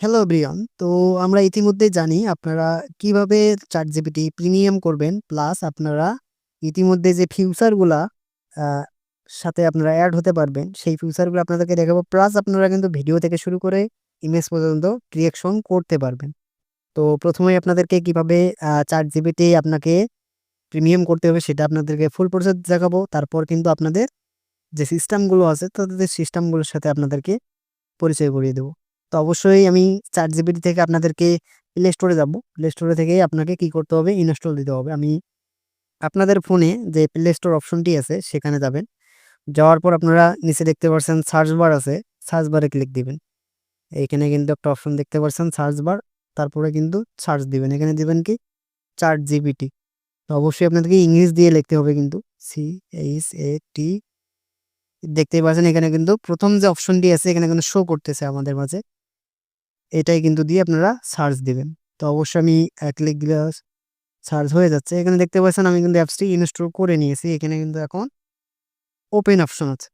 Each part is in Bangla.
Hello everyone. তো আমরা ইতিমধ্যেই জানি আপনারা কিভাবে ChatGPT প্রিমিয়াম করবেন। প্লাস আপনারা ইতিমধ্যে যে ফিউচারগুলা আ সাথে আপনারা এড হতে পারবেন, সেই ফিউচারগুলো আপনাদেরকে দেখাবো। প্লাস আপনারা কিন্তু ভিডিও থেকে শুরু করে ইমেজ পর্যন্ত ক্রিয়েশন করতে পারবেন। তো ১ম এই আপনাদেরকে কিভাবে ChatGPT আপনাকে প্রিমিয়াম করতে হবে সেটা আপনাদেরকে ফুল প্রসেস দেখাবো। তারপর কিন্তু আপনাদের যে সিস্টেমগুলো আছে তাদের সিস্টেমগুলোর সাথে আপনাদেরকে পরিচয় করিয়ে দেব। তো অবশ্যই আমি ChatGPT থেকে আপনাদেরকে প্লে স্টোরে যাব। প্লে স্টোরে থেকে আপনাকে কি করতে হবে? ইনস্টল দিতে হবে। আমি আপনাদের ফোনে যে প্লে স্টোর অপশনটি আছে সেখানে যাবেন। যাওয়ার পর আপনারা নিচে দেখতে পারছেন সার্চ বার আছে। সার্চ বারে ক্লিক দিবেন। এইখানে কিন্তু একটা অপশন দেখতে পারছেন সার্চ বার। তারপরে কিন্তু সার্চ দিবেন। এখানে দিবেন কি? ChatGPT। তো অবশ্যই আপনাদেরকে ইংলিশ দিয়ে লিখতে হবে কিন্তু। CHAT দেখতেই পাচ্ছেন এখানে কিন্তু ১ম যে অপশনটি আছে এখানে কিন্তু শো করতেছে আমাদের মাঝে। এটাই কিন্তু দিয়ে আপনারা সার্চ দিবেন। তো অবশ্যই আমি ক্লিক দিলে সার্চ হয়ে যাচ্ছে। এখানে দেখতে পাচ্ছেন আমি কিন্তু অ্যাপসটি ইনস্টল করে নিয়েছি। এখানে কিন্তু এখন ওপেন অপশন আছে।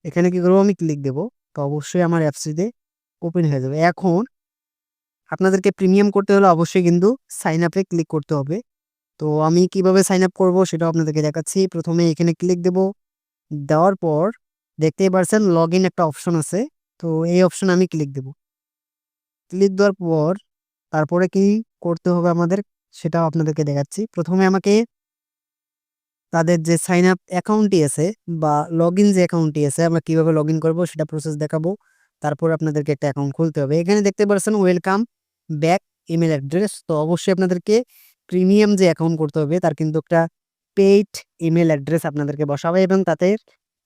এখানে কি করব? আমি ক্লিক দেব। তো অবশ্যই আমার অ্যাপসটিতে ওপেন হয়ে যাবে। এখন আপনাদেরকে প্রিমিয়াম করতে হলে অবশ্যই কিন্তু সাইন আপ এ ক্লিক করতে হবে। তো আমি কিভাবে সাইন আপ করব সেটাও আপনাদেরকে দেখাচ্ছি। ১ম এ এখানে ক্লিক দেব। দেওয়ার পর দেখতেই পারছেন লগইন একটা অপশন আছে। তো এই অপশনে আমি ক্লিক দেব। ক্লিক দেওয়ার পর তারপরে কি করতে হবে আমাদের সেটাও আপনাদেরকে দেখাচ্ছি। ১ম এ আমাকে তাদের যে সাইন আপ অ্যাকাউন্টটি আছে বা লগইন যে অ্যাকাউন্টটি আছে আমরা কিভাবে লগইন করব সেটা প্রসেস দেখাবো। তারপর আপনাদেরকে একটা অ্যাকাউন্ট খুলতে হবে। এখানে দেখতে পাচ্ছেন ওয়েলকাম ব্যাক ইমেইল অ্যাড্রেস। তো অবশ্যই আপনাদেরকে প্রিমিয়াম যে অ্যাকাউন্ট করতে হবে তার কিন্তু একটা পেইড ইমেইল অ্যাড্রেস আপনাদেরকে বসাবে এবং তাতে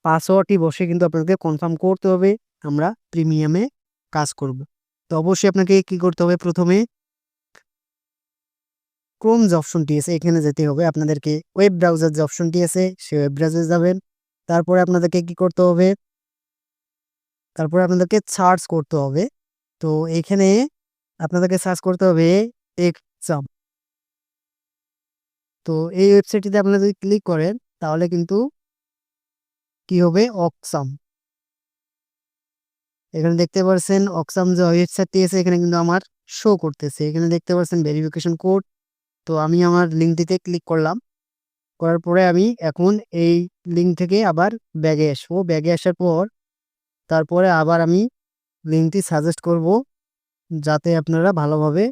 পাসওয়ার্ডটি বসে কিন্তু আপনাদেরকে কনফার্ম করতে হবে আমরা প্রিমিয়ামে কাজ করব। তো অবশ্যই আপনাকে কি করতে হবে? ১ম এ ক্রোম যে অপশনটি আছে এখানে যেতে হবে আপনাদেরকে। ওয়েব ব্রাউজার যে অপশনটি আছে সেই ওয়েব ব্রাউজারে যাবেন। তারপরে আপনাদেরকে কি করতে হবে? তারপরে আপনাদেরকে সার্চ করতে হবে। তো এইখানে আপনাদেরকে সার্চ করতে হবে এক্সাম। তো এই ওয়েবসাইটটিতে আপনারা যদি ক্লিক করেন তাহলে কিন্তু কি হবে? অক্সাম। এখানে দেখতে পারছেন অক্সাম যে ওয়েবসাইটটি আছে এখানে কিন্তু আমার শো করতেছে। এখানে দেখতে পাচ্ছেন ভেরিফিকেশন কোড। তো আমি আমার লিঙ্কটিতে ক্লিক করলাম। করার পরে আমি এখন এই লিঙ্ক থেকে আবার ব্যাগে আসবো। ব্যাগে আসার পর তারপরে আবার আমি লিঙ্কটি সাজেস্ট করব যাতে আপনারা ভালোভাবে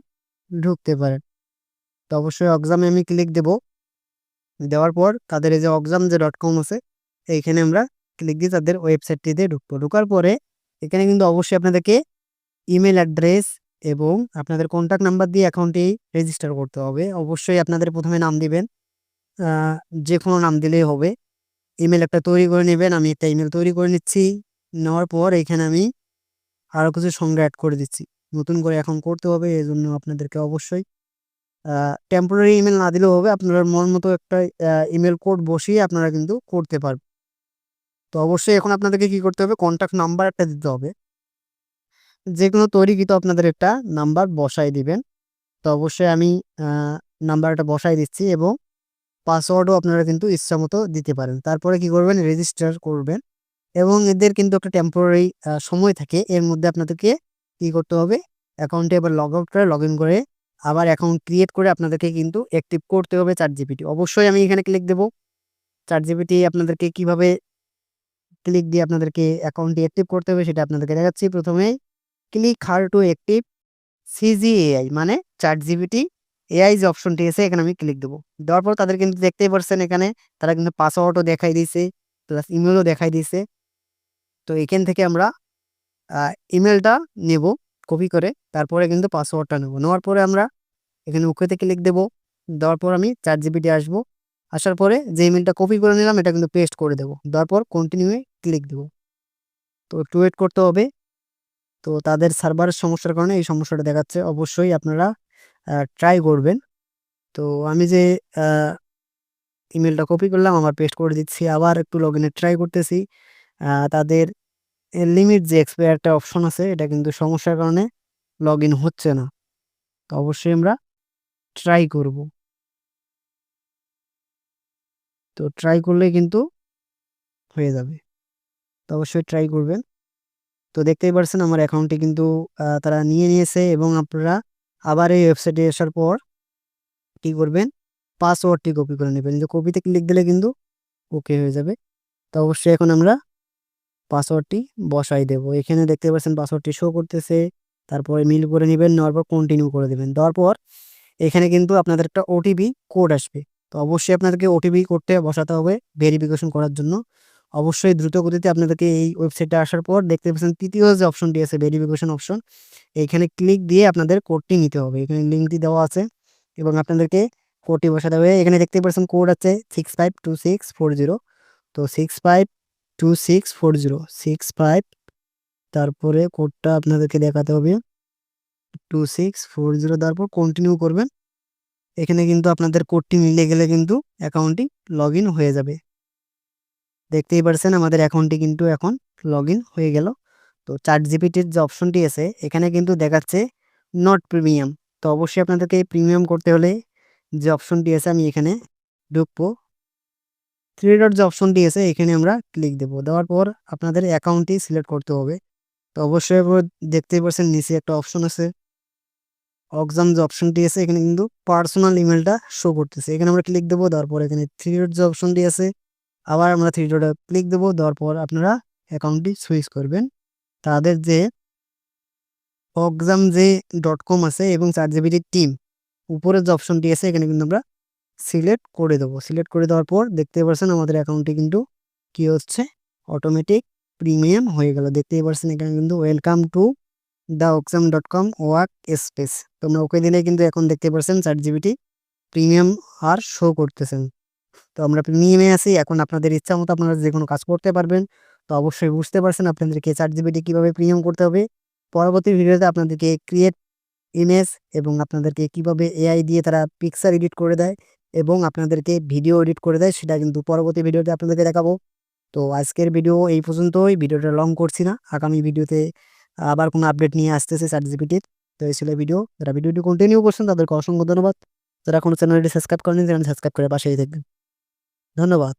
ঢুকতে পারেন। তো অবশ্যই এক্সামে আমি ক্লিক দেব। দেওয়ার পর তাদের এই যে exam.com আছে এইখানে আমরা ক্লিক দিয়ে তাদের ওয়েবসাইটটিতে ঢুকবো। ঢোকার পরে এখানে কিন্তু অবশ্যই আপনাদেরকে ইমেইল অ্যাড্রেস এবং আপনাদের কন্টাক্ট নাম্বার দিয়ে অ্যাকাউন্টটি রেজিস্টার করতে হবে। অবশ্যই আপনাদের ১ম এ নাম দিবেন। আ যেকোনো নাম দিলেই হবে। ইমেইল একটা তৈরি করে নিবেন। আমি একটা ইমেইল তৈরি করে নিচ্ছি। নেওয়ার পর এখানে আমি আরো কিছু সংখ্যা এড করে দিচ্ছি। নতুন করে অ্যাকাউন্ট করতে হবে। এজন্য আপনাদেরকে অবশ্যই আ টেম্পোরারি ইমেইল না দিলেও হবে। আপনার মন মতো একটা ইমেইল কোড বসিয়ে আপনারা কিন্তু করতে পারবেন। তো অবশ্যই এখন আপনাদেরকে কি করতে হবে? কনট্যাক্ট নাম্বার একটা দিতে হবে। যেকোনো তৈরিকৃত আপনাদের একটা নাম্বার বসায় দিবেন। তো অবশ্যই আমি আ নাম্বারটা বসায় দিচ্ছি এবং পাসওয়ার্ডও আপনারা কিন্তু ইচ্ছামতো দিতে পারেন। তারপরে কি করবেন? রেজিস্টার করবেন এবং এদের কিন্তু একটা টেম্পোরারি সময় থাকে। এর মধ্যে আপনাদেরকে কি করতে হবে? অ্যাকাউন্টে এবার লগ আউট করে লগইন করে আবার অ্যাকাউন্ট ক্রিয়েট করে আপনাদেরকে কিন্তু অ্যাক্টিভ করতে হবে ChatGPT। অবশ্যই আমি এখানে ক্লিক দেব। ChatGPT আপনাদেরকে কিভাবে ক্লিক দিয়ে আপনাদেরকে অ্যাকাউন্টটি অ্যাক্টিভ করতে হবে সেটা আপনাদেরকে দেখাচ্ছি। ১ম এ click here to active CGAI মানে ChatGPT AI যে অপশনটি আছে এখানে আমি ক্লিক দেব। দেওয়ার পর তাদের কিন্তু দেখতেই পারছেন এখানে তারা কিন্তু পাসওয়ার্ডও দেখাই দিয়েছে, প্লাস ইমেইলও দেখাই দিয়েছে। তো এখান থেকে আমরা আ ইমেইলটা নেব কপি করে, তারপরে কিন্তু পাসওয়ার্ডটা নেব। নেওয়ার পরে আমরা এখানে ওকেতে ক্লিক দেব। দেওয়ার পর আমি ChatGPT আসবো। আসার পরে যে ইমেইলটা কপি করে নিলাম এটা কিন্তু পেস্ট করে দেব। দেওয়ার পর কন্টিনিউ এ ক্লিক দেব। তো একটু ওয়েট করতে হবে। তো তাদের সার্ভারের সমস্যার কারণে এই সমস্যাটা দেখাচ্ছে। অবশ্যই আপনারা ট্রাই করবেন। তো আমি যে আ ইমেইলটা কপি করলাম আবার পেস্ট করে দিচ্ছি। আবার একটু লগইন এ ট্রাই করতেছি। তাদের লিমিট যে এক্সপায়ার একটা অপশন আছে এটা কিন্তু সমস্যার কারণে লগইন হচ্ছে না। তো অবশ্যই আমরা ট্রাই করব। তো ট্রাই করলেই কিন্তু হয়ে যাবে। তো অবশ্যই ট্রাই করবেন। তো দেখতেই পারছেন আমার অ্যাকাউন্টটি কিন্তু তারা নিয়ে নিয়েছে এবং আপনারা আবার এই ওয়েবসাইটে আসার পর কি করবেন, পাসওয়ার্ডটি কপি করে নেবেন। যে কপিতে ক্লিক দিলে কিন্তু ওকে হয়ে যাবে। তো অবশ্যই এখন আমরা পাসওয়ার্ডটি বসাই দেব। এখানে দেখতে পাচ্ছেন পাসওয়ার্ডটি শো করতেছে। তারপরে মিল করে নেবেন, নেওয়ার পর কন্টিনিউ করে দেবেন। দেওয়ার পর এখানে কিন্তু আপনাদের একটা ওটিপি কোড আসবে। তো অবশ্যই আপনাদেরকে ওটিপি কোডটা বসাতে হবে ভেরিফিকেশন করার জন্য। অবশ্যই দ্রুত গতিতে আপনাদেরকে এই ওয়েবসাইটে আসার পর দেখতে পাচ্ছেন তৃতীয় যে অপশনটি আছে ভেরিফিকেশন অপশন, এইখানে ক্লিক দিয়ে আপনাদের কোডটি নিতে হবে। এখানে লিঙ্কটি দেওয়া আছে এবং আপনাদেরকে কোডটি বসাতে হবে। এখানে দেখতে পাচ্ছেন কোড আছে 652640। তো 652640 65, তারপরে কোডটা আপনাদেরকে দেখাতে হবে 2640, তারপর কন্টিনিউ করবেন। এখানে কিন্তু আপনাদের কোডটি মিলে গেলে কিন্তু অ্যাকাউন্টটি লগ ইন হয়ে যাবে। দেখতেই পারছেন আমাদের অ্যাকাউন্টটি কিন্তু এখন লগ ইন হয়ে গেল। তো ChatGPT-র যে অপশনটি আছে এখানে কিন্তু দেখাচ্ছে নট প্রিমিয়াম। তো অবশ্যই আপনাদেরকে প্রিমিয়াম করতে হলে যে অপশনটি আছে আমি এখানে ঢুকবো, থ্রি ডট যে অপশনটি আছে এখানে আমরা ক্লিক দেবো। দেওয়ার পর আপনাদের অ্যাকাউন্টটি সিলেক্ট করতে হবে। তো অবশ্যই দেখতেই পাচ্ছেন নিচে একটা অপশন আছে অক্সাম, যে অপশনটি আছে এখানে কিন্তু পার্সোনাল ইমেলটা শো করতেছে। এখানে আমরা ক্লিক দেবো। দেওয়ার পর এখানে থ্রি ডট যে অপশনটি আছে আবার আমরা থ্রি ডটে ক্লিক দেবো। দেওয়ার পর আপনারা অ্যাকাউন্টটি সুইচ করবেন। তাদের যে exam.com আছে এবং ChatGPT টিম উপরের যে অপশনটি আছে এখানে কিন্তু আমরা সিলেক্ট করে দেবো। সিলেক্ট করে দেওয়ার পর দেখতে পাচ্ছেন আমাদের অ্যাকাউন্টটি কিন্তু কি হচ্ছে, অটোমেটিক প্রিমিয়াম হয়ে গেল। দেখতেই পাচ্ছেন এখানে কিন্তু welcome to exam.com work space. তোমরা ওকে দিলে কিন্তু এখন দেখতে পাচ্ছেন ChatGPT প্রিমিয়াম আর শো করতেছেন। তো আমরা প্রিমিয়ামে আছি। এখন আপনাদের ইচ্ছা মতো আপনারা যে কোনো কাজ করতে পারবেন। তো অবশ্যই বুঝতে পারছেন আপনাদেরকে ChatGPT কীভাবে প্রিমিয়াম করতে হবে। পরবর্তী ভিডিওতে আপনাদেরকে ক্রিয়েট ইমেজ এবং আপনাদেরকে কিভাবে এআই দিয়ে তারা পিকচার এডিট করে দেয় এবং আপনাদেরকে ভিডিও এডিট করে দেয় সেটা কিন্তু পরবর্তী ভিডিওতে আপনাদেরকে দেখাবো। তো আজকের ভিডিও এই পর্যন্তই। ভিডিওটা লং করছি না, আগামী ভিডিওতে আবার কোনো আপডেট নিয়ে আসতেছে ChatGPT-র। তো এই ছিল ভিডিও। যারা ভিডিওটি কন্টিনিউ করছেন তাদেরকে অসংখ্য ধন্যবাদ। যারা এখনো চ্যানেলটি সাবস্ক্রাইব করেনি চ্যানেল সাবস্ক্রাইব করে পাশেই থাকবেন। ধন্যবাদ।